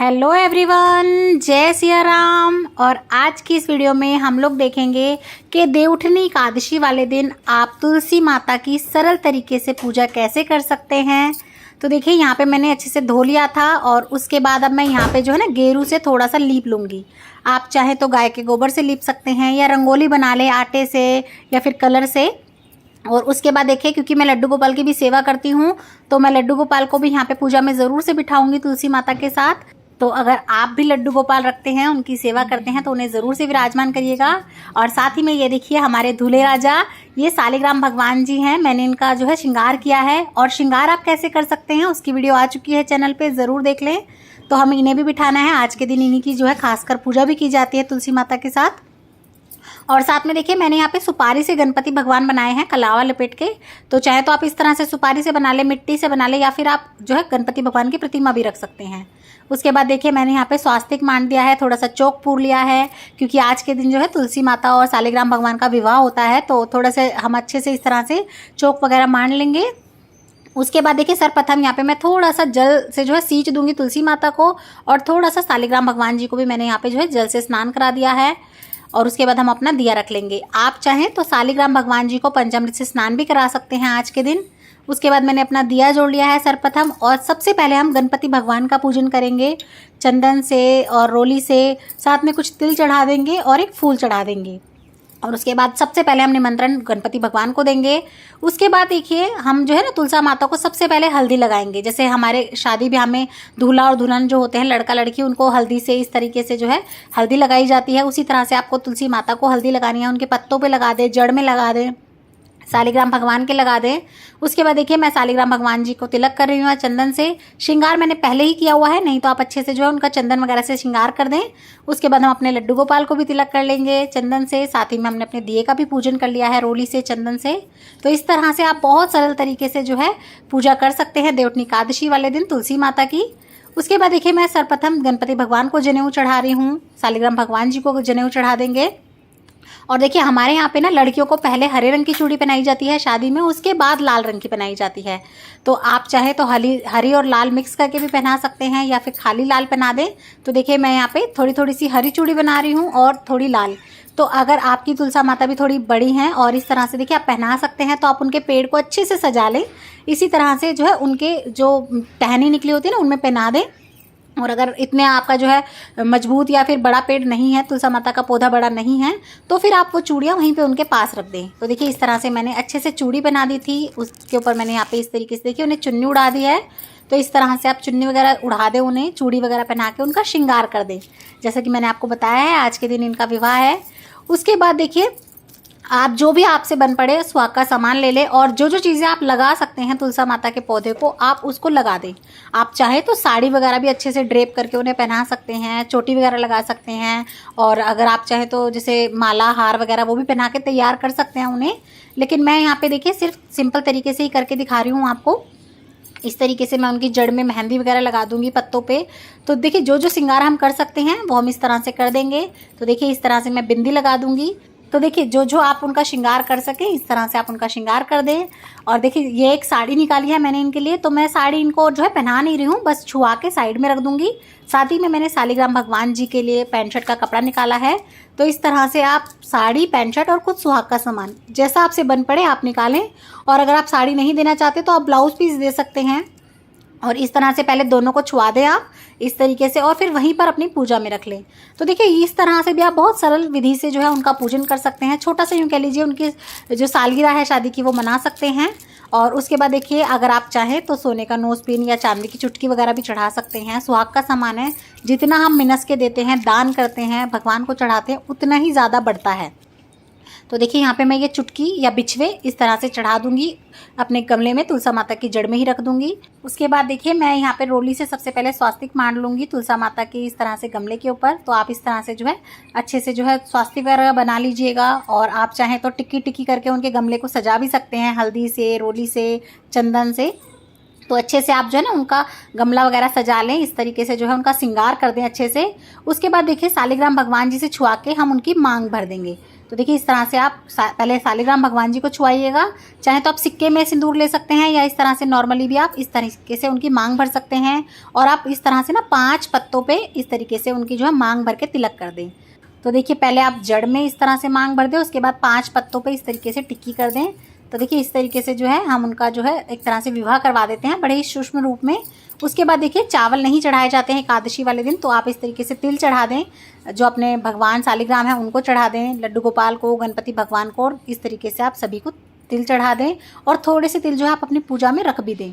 Hello everyone, जय सिया राम। और आज की इस वीडियो में हम लोग देखेंगे कि देवउठनी एकादशी वाले दिन आप तुलसी माता की सरल तरीके से पूजा कैसे कर सकते हैं। तो देखिए यहाँ पे मैंने अच्छे से धो लिया था और उसके बाद अब मैं यहाँ पे जो है ना गेरू से थोड़ा सा लीप लूँगी। आप चाहे तो गाय के गोबर से लीप सकते हैं या रंगोली बना ले आटे से या फिर कलर से। और उसके बाद देखिए, क्योंकि मैं लड्डू गोपाल की भी सेवा करती हूँ तो मैं लड्डू गोपाल को भी यहाँ पे पूजा में ज़रूर से बिठाऊंगी तुलसी माता के साथ। तो अगर आप भी लड्डू गोपाल रखते हैं, उनकी सेवा करते हैं, तो उन्हें ज़रूर से विराजमान करिएगा। और साथ ही में ये देखिए हमारे दूल्हे राजा, ये सालिग्राम भगवान जी हैं। मैंने इनका जो है श्रृंगार किया है और श्रृंगार आप कैसे कर सकते हैं उसकी वीडियो आ चुकी है चैनल पे, ज़रूर देख लें। तो हमें इन्हें भी बिठाना है। आज के दिन इन्हीं की जो है खासकर पूजा भी की जाती है तुलसी माता के साथ। और साथ में देखिए मैंने यहाँ पे सुपारी से गणपति भगवान बनाए हैं कलावा लपेट के। तो चाहे तो आप इस तरह से सुपारी से बना ले, मिट्टी से बना ले, या फिर आप जो है गणपति भगवान की प्रतिमा भी रख सकते हैं। उसके बाद देखिए मैंने यहाँ पे स्वास्तिक मान दिया है, थोड़ा सा चौक पूर लिया है, क्योंकि आज के दिन जो है तुलसी माता और सालिग्राम भगवान का विवाह होता है। तो थोड़ा से हम अच्छे से इस तरह से चौक वगैरह मान लेंगे। उसके बाद देखिए सर्वप्रथम यहाँ पे मैं थोड़ा सा जल से जो है सींच दूंगी तुलसी माता को, और थोड़ा सा सालिग्राम भगवान जी को भी मैंने यहाँ पे जो है जल से स्नान करा दिया है। और उसके बाद हम अपना दिया रख लेंगे। आप चाहें तो सालिग्राम भगवान जी को पंचामृत से स्नान भी करा सकते हैं आज के दिन। उसके बाद मैंने अपना दिया जोड़ लिया है सर्वप्रथम, और सबसे पहले हम गणपति भगवान का पूजन करेंगे चंदन से और रोली से। साथ में कुछ तिल चढ़ा देंगे और एक फूल चढ़ा देंगे। और उसके बाद सबसे पहले हम निमंत्रण गणपति भगवान को देंगे। उसके बाद देखिए हम जो है ना तुलसा माता को सबसे पहले हल्दी लगाएंगे। जैसे हमारे शादी ब्याह में दूल्हा और दुल्हन जो होते हैं, लड़का लड़की, उनको हल्दी से इस तरीके से जो है हल्दी लगाई जाती है। उसी तरह से आपको तुलसी माता को हल्दी लगानी है। उनके पत्तों पे लगा दें, जड़ में लगा दें, सालिग्राम भगवान के लगा दें। उसके बाद देखिए मैं सालिग्राम भगवान जी को तिलक कर रही हूँ चंदन से। श्रृंगार मैंने पहले ही किया हुआ है, नहीं तो आप अच्छे से जो है उनका चंदन वगैरह से श्रृंगार कर दें। उसके बाद हम अपने लड्डू गोपाल को भी तिलक कर लेंगे चंदन से। साथ ही में हमने अपने दिए का भी पूजन कर लिया है रोली से, चंदन से। तो इस तरह से आप बहुत सरल तरीके से जो है पूजा कर सकते हैं देवउठनी एकादशी वाले दिन तुलसी माता की। उसके बाद देखिए मैं सर्वप्रथम गणपति भगवान को जनेऊ चढ़ा रही हूँ, सालिग्राम भगवान जी को जनेऊ चढ़ा देंगे। और देखिए हमारे यहाँ पे ना लड़कियों को पहले हरे रंग की चूड़ी पहनाई जाती है शादी में, उसके बाद लाल रंग की पहनाई जाती है। तो आप चाहे तो हरी और लाल मिक्स करके भी पहना सकते हैं, या फिर खाली लाल पहना दें। तो देखिए मैं यहाँ पे थोड़ी थोड़ी सी हरी चूड़ी बना रही हूँ और थोड़ी लाल। तो अगर आपकी तुलसा माता भी थोड़ी बड़ी हैं और इस तरह से देखिए आप पहना सकते हैं, तो आप उनके पेड़ को अच्छे से सजा लें। इसी तरह से जो है उनके जो टहनी निकली होती है ना, उनमें पहना दें। और अगर इतने आपका जो है मजबूत या फिर बड़ा पेड़ नहीं है, तुलसा माता का पौधा बड़ा नहीं है, तो फिर आप वो चूड़ियाँ वहीं पे उनके पास रख दें। तो देखिए इस तरह से मैंने अच्छे से चूड़ी बना दी थी। उसके ऊपर मैंने यहाँ पे इस तरीके से देखिए उन्हें चुन्नी उड़ा दी है। तो इस तरह से आप चुन्नी वगैरह उड़ा दें, उन्हें चूड़ी वगैरह पहना के उनका श्रृंगार कर दें, जैसा कि मैंने आपको बताया है आज के दिन इनका विवाह है। उसके बाद देखिए आप जो भी आपसे बन पड़े सुहाग का सामान ले लें, और जो जो चीज़ें आप लगा सकते हैं तुलसा माता के पौधे को आप उसको लगा दें। आप चाहे तो साड़ी वगैरह भी अच्छे से ड्रेप करके उन्हें पहना सकते हैं, चोटी वगैरह लगा सकते हैं। और अगर आप चाहे तो जैसे माला हार वगैरह वो भी पहना के तैयार कर सकते हैं उन्हें। लेकिन मैं यहाँ पे देखिए सिर्फ सिंपल तरीके से ही करके दिखा रही हूँ आपको। इस तरीके से मैं उनकी जड़ में मेहंदी वगैरह लगा दूंगी पत्तों पे। तो देखिए जो जो श्रृंगार हम कर सकते हैं वो हम इस तरह से कर देंगे। तो देखिए इस तरह से मैं बिंदी लगा दूंगी। तो देखिए जो जो आप उनका श्रृंगार कर सकें इस तरह से आप उनका श्रृंगार कर दें। और देखिए ये एक साड़ी निकाली है मैंने इनके लिए, तो मैं साड़ी इनको जो है पहना नहीं रही हूँ, बस छुआ के साइड में रख दूंगी। साथ ही में मैंने सालिग्राम भगवान जी के लिए पैंट शर्ट का कपड़ा निकाला है। तो इस तरह से आप साड़ी, पैंट शर्ट और कुछ सुहाग का सामान जैसा आपसे बन पड़े आप निकालें। और अगर आप साड़ी नहीं देना चाहते तो आप ब्लाउज पीस दे सकते हैं। और इस तरह से पहले दोनों को छुआ दें आप इस तरीके से, और फिर वहीं पर अपनी पूजा में रख लें। तो देखिए इस तरह से भी आप बहुत सरल विधि से जो है उनका पूजन कर सकते हैं। छोटा सा यूँ कह लीजिए उनकी जो सालगिरह है शादी की वो मना सकते हैं। और उसके बाद देखिए अगर आप चाहें तो सोने का नोज पिन या चांदी की चुटकी वगैरह भी चढ़ा सकते हैं। सुहाग का सामान है, जितना हम मिनस के देते हैं, दान करते हैं, भगवान को चढ़ाते हैं, उतना ही ज़्यादा बढ़ता है। तो देखिए यहाँ पे मैं ये चुटकी या बिछवे इस तरह से चढ़ा दूंगी अपने गमले में, तुलसा माता की जड़ में ही रख दूंगी। उसके बाद देखिए मैं यहाँ पे रोली से सबसे पहले स्वास्तिक मान लूँगी तुलसा माता की इस तरह से गमले के ऊपर। तो आप इस तरह से जो है अच्छे से जो है स्वास्तिक वगैरह बना लीजिएगा। और आप चाहें तो टिक्की टिक्की करके उनके गमले को सजा भी सकते हैं, हल्दी से, रोली से, चंदन से। तो अच्छे से आप जो है ना उनका गमला वगैरह सजा लें, इस तरीके से जो है उनका श्रृंगार कर दें अच्छे से। उसके बाद देखिए सालिग्राम भगवान जी से छुआ के हम उनकी मांग भर देंगे। तो देखिए इस तरह से आप पहले सालिग्राम भगवान जी को छुआइएगा। चाहे तो आप सिक्के में सिंदूर ले सकते हैं या इस तरह से नॉर्मली भी आप इस तरीके से उनकी मांग भर सकते हैं। और आप इस तरह से ना 5 पत्तों पे इस तरीके से उनकी जो है मांग भर के तिलक कर दें। तो देखिए पहले आप जड़ में इस तरह से मांग भर दें, उसके बाद 5 पत्तों पे इस तरीके से टिक्की कर दें। तो देखिए इस तरीके से जो है हम उनका जो है एक तरह से विवाह करवा देते हैं बड़े ही सूक्ष्म रूप में। उसके बाद देखिए चावल नहीं चढ़ाए जाते हैं एकादशी वाले दिन, तो आप इस तरीके से तिल चढ़ा दें, जो अपने भगवान सालिग्राम हैं उनको चढ़ा दें, लड्डू गोपाल को, गणपति भगवान को, और इस तरीके से आप सभी को तिल चढ़ा दें और थोड़े से तिल जो है आप अपनी पूजा में रख भी दें।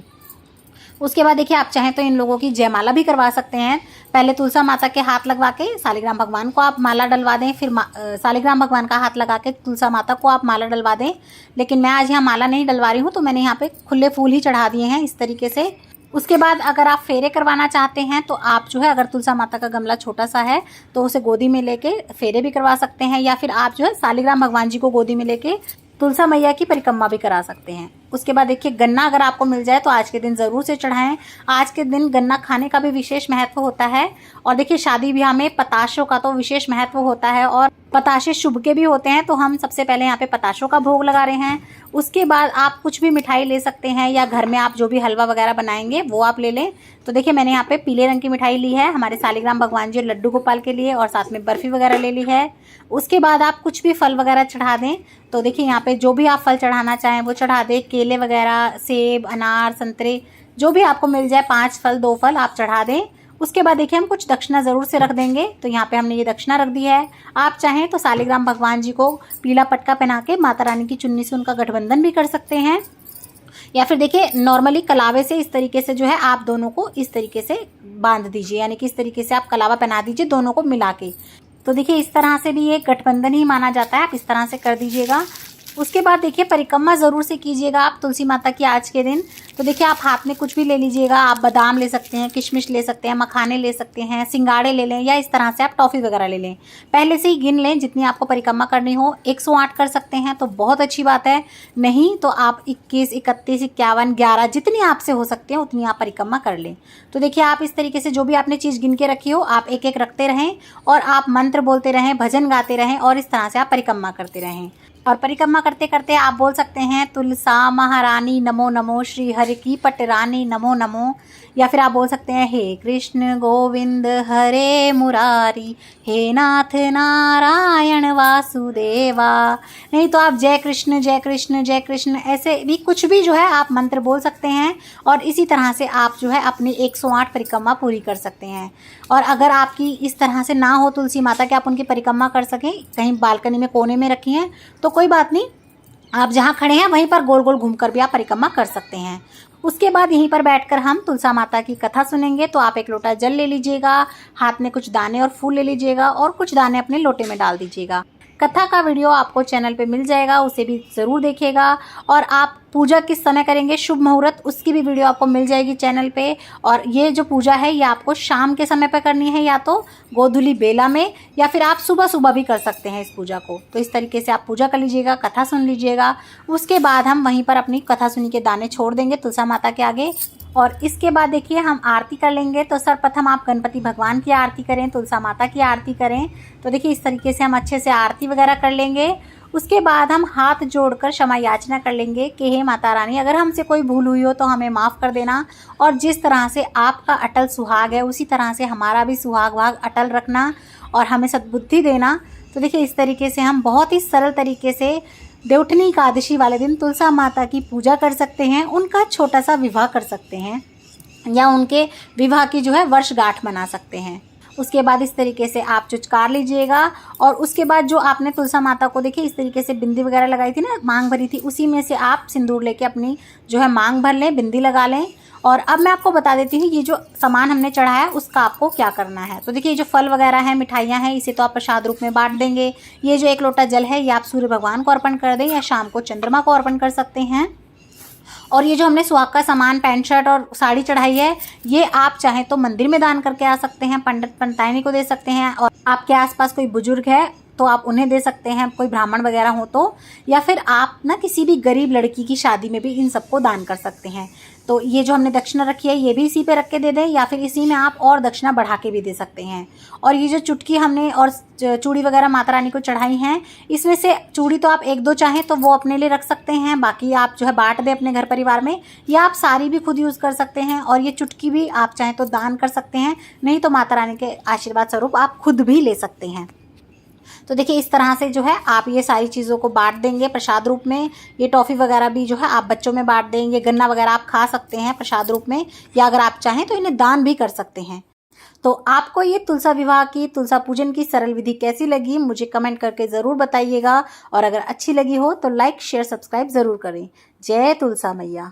उसके बाद देखिए आप चाहें तो इन लोगों की जयमाला भी करवा सकते हैं। पहले तुलसा माता के हाथ लगवा के सालिग्राम भगवान को आप माला डलवा दें, फिर सालिग्राम भगवान का हाथ लगा के तुलसा माता को आप माला डलवा दें। लेकिन मैं आज यहाँ माला नहीं डलवा रही हूँ, तो मैंने यहाँ पे खुले फूल ही चढ़ा दिए हैं इस तरीके से। उसके बाद अगर आप फेरे करवाना चाहते हैं तो आप जो है, अगर तुलसा माता का गमला छोटा सा है तो उसे गोदी में लेके फेरे भी करवा सकते हैं, या फिर आप जो है सालिग्राम भगवान जी को गोदी में लेके तुलसा मैया की परिक्रमा भी करा सकते हैं। उसके बाद देखिए गन्ना अगर आपको मिल जाए तो आज के दिन ज़रूर से चढ़ाएं। आज के दिन गन्ना खाने का भी विशेष महत्व होता है। और देखिए शादी ब्याह में पताशों का तो विशेष महत्व होता है, और पताशे शुभ के भी होते हैं। तो हम सबसे पहले यहाँ पे पताशों का भोग लगा रहे हैं। उसके बाद आप कुछ भी मिठाई ले सकते हैं, या घर में आप जो भी हलवा वगैरह बनाएंगे वो आप ले लें। तो देखिए मैंने यहाँ पे पीले रंग की मिठाई ली है हमारे सालिग्राम भगवान जी और लड्डू गोपाल के लिए, और साथ में बर्फ़ी वगैरह ले ली है। उसके बाद आप कुछ भी फल वगैरह चढ़ा दें। तो देखिए यहाँ पे जो भी आप फल चढ़ाना चाहें वो चढ़ा दें, केले वगैरह, सेब, अनार, संतरे, जो भी आपको मिल जाए, 5 फल 2 फल आप चढ़ा दें। उसके बाद देखिए हम कुछ दक्षिणा ज़रूर से रख देंगे। तो यहाँ पे हमने ये दक्षिणा रख दी है। आप चाहें तो सालिग्राम भगवान जी को पीला पटका पहना के माता रानी की चुन्नी से उनका गठबंधन भी कर सकते हैं, या फिर देखिए नॉर्मली कलावे से इस तरीके से जो है आप दोनों को इस तरीके से बांध दीजिए, यानी कि इस तरीके से आप कलावा पहना दीजिए दोनों को मिला के। तो देखिए इस तरह से भी ये गठबंधन ही माना जाता है, आप इस तरह से कर दीजिएगा। उसके बाद देखिए परिक्रमा ज़रूर से कीजिएगा आप तुलसी माता की आज के दिन। तो देखिए आप हाथ में कुछ भी ले लीजिएगा, आप बादाम ले सकते हैं, किशमिश ले सकते हैं, मखाने ले सकते हैं, सिंगाड़े ले लें, या इस तरह से आप टॉफ़ी वगैरह ले लें। पहले से ही गिन लें जितनी आपको परिक्रमा करनी हो। 108 कर सकते हैं तो बहुत अच्छी बात है, नहीं तो आप 21, 31, 51, 11 जितनी आपसे हो सकते हैं उतनी आप परिक्रमा कर लें। तो देखिए आप इस तरीके से जो भी आपने चीज़ गिन के रखी हो आप एक एक रखते रहें, और आप मंत्र बोलते रहें, भजन गाते रहें, और इस तरह से आप परिक्रमा करते रहें। और परिक्रमा करते करते आप बोल सकते हैं तुलसा महारानी नमो नमो, श्री हरि की पटरानी नमो नमो, या फिर आप बोल सकते हैं हे कृष्ण गोविंद हरे मुरारी, हे नाथ नारायण वासुदेवा। नहीं तो आप जय कृष्ण जय कृष्ण जय कृष्ण, ऐसे भी कुछ भी जो है आप मंत्र बोल सकते हैं, और इसी तरह से आप जो है अपनी 108 परिक्रमा पूरी कर सकते हैं। और अगर आपकी इस तरह से ना हो तुलसी माता कि आप उनकी परिक्रमा कर सकें, कहीं बालकनी में कोने में रखी हैं, तो कोई बात नहीं, आप जहाँ खड़े हैं वहीं पर गोल गोल घूमकर भी आप परिक्रमा कर सकते हैं। उसके बाद यहीं पर बैठकर हम तुलसा माता की कथा सुनेंगे। तो आप 1 लोटा जल ले लीजिएगा, हाथ में कुछ दाने और फूल ले लीजिएगा, और कुछ दाने अपने लोटे में डाल दीजिएगा। कथा का वीडियो आपको चैनल पे मिल जाएगा, उसे भी ज़रूर देखिएगा। और आप पूजा किस समय करेंगे, शुभ मुहूर्त, उसकी भी वीडियो आपको मिल जाएगी चैनल पे। और ये जो पूजा है ये आपको शाम के समय पे करनी है, या तो गोधूली बेला में, या फिर आप सुबह सुबह भी कर सकते हैं इस पूजा को। तो इस तरीके से आप पूजा कर लीजिएगा, कथा सुन लीजिएगा। उसके बाद हम वहीं पर अपनी कथा सुनी के दाने छोड़ देंगे तुलसा माता के आगे। और इसके बाद देखिए हम आरती कर लेंगे। तो सर्वप्रथम आप गणपति भगवान की आरती करें, तुलसा माता की आरती करें। तो देखिए इस तरीके से हम अच्छे से आरती वगैरह कर लेंगे। उसके बाद हम हाथ जोड़कर क्षमा याचना कर लेंगे कि हे माता रानी, अगर हमसे कोई भूल हुई हो तो हमें माफ़ कर देना, और जिस तरह से आपका अटल सुहाग है उसी तरह से हमारा भी सुहाग भाग अटल रखना, और हमें सद्बुद्धि देना। तो देखिए इस तरीके से हम बहुत ही सरल तरीके से देवउठनी एकादशी वाले दिन तुलसा माता की पूजा कर सकते हैं, उनका छोटा सा विवाह कर सकते हैं, या उनके विवाह की जो है वर्षगांठ मना सकते हैं। उसके बाद इस तरीके से आप चुचकार लीजिएगा, और उसके बाद जो आपने तुलसा माता को देखिए इस तरीके से बिंदी वगैरह लगाई थी ना, मांग भरी थी, उसी में से आप सिंदूर लेके अपनी जो है मांग भर लें, बिंदी लगा लें। और अब मैं आपको बता देती हूँ ये जो सामान हमने चढ़ाया उसका आपको क्या करना है। तो देखिए जो फल वगैरह हैं, मिठाइयाँ हैं, इसे तो आप प्रसाद रूप में बांट देंगे। ये जो 1 लोटा जल है ये आप सूर्य भगवान को अर्पण कर दें, या शाम को चंद्रमा को अर्पण कर सकते हैं। और ये जो हमने सुहाग का सामान, पैंट शर्ट और साड़ी चढ़ाई है, ये आप चाहें तो मंदिर में दान करके आ सकते हैं, पंडित पंडिताइनी को दे सकते हैं। और आपके आसपास कोई बुजुर्ग है तो आप उन्हें दे सकते हैं, कोई ब्राह्मण वगैरह हो तो, या फिर आप ना किसी भी गरीब लड़की की शादी में भी इन सबको दान कर सकते हैं। तो ये जो हमने दक्षिणा रखी है ये भी इसी पे रख के दे दें, या फिर इसी में आप और दक्षिणा बढ़ा के भी दे सकते हैं। और ये जो चुटकी हमने और चूड़ी वगैरह माता रानी को चढ़ाई हैं, इसमें से चूड़ी तो आप 1-2 चाहें तो वो अपने लिए रख सकते हैं, बाकी आप जो है बांट दें अपने घर परिवार में, या आप सारी भी खुद यूज़ कर सकते हैं। और ये चुटकी भी आप चाहें तो दान कर सकते हैं, नहीं तो माता रानी के आशीर्वाद स्वरूप आप खुद भी ले सकते हैं। तो देखिए इस तरह से जो है आप ये सारी चीज़ों को बांट देंगे प्रसाद रूप में। ये टॉफ़ी वगैरह भी जो है आप बच्चों में बांट देंगे, गन्ना वगैरह आप खा सकते हैं प्रसाद रूप में, या अगर आप चाहें तो इन्हें दान भी कर सकते हैं। तो आपको ये तुलसा विवाह की, तुलसा पूजन की सरल विधि कैसी लगी मुझे कमेंट करके ज़रूर बताइएगा, और अगर अच्छी लगी हो तो लाइक शेयर सब्सक्राइब ज़रूर करें। जय तुलसा मैया।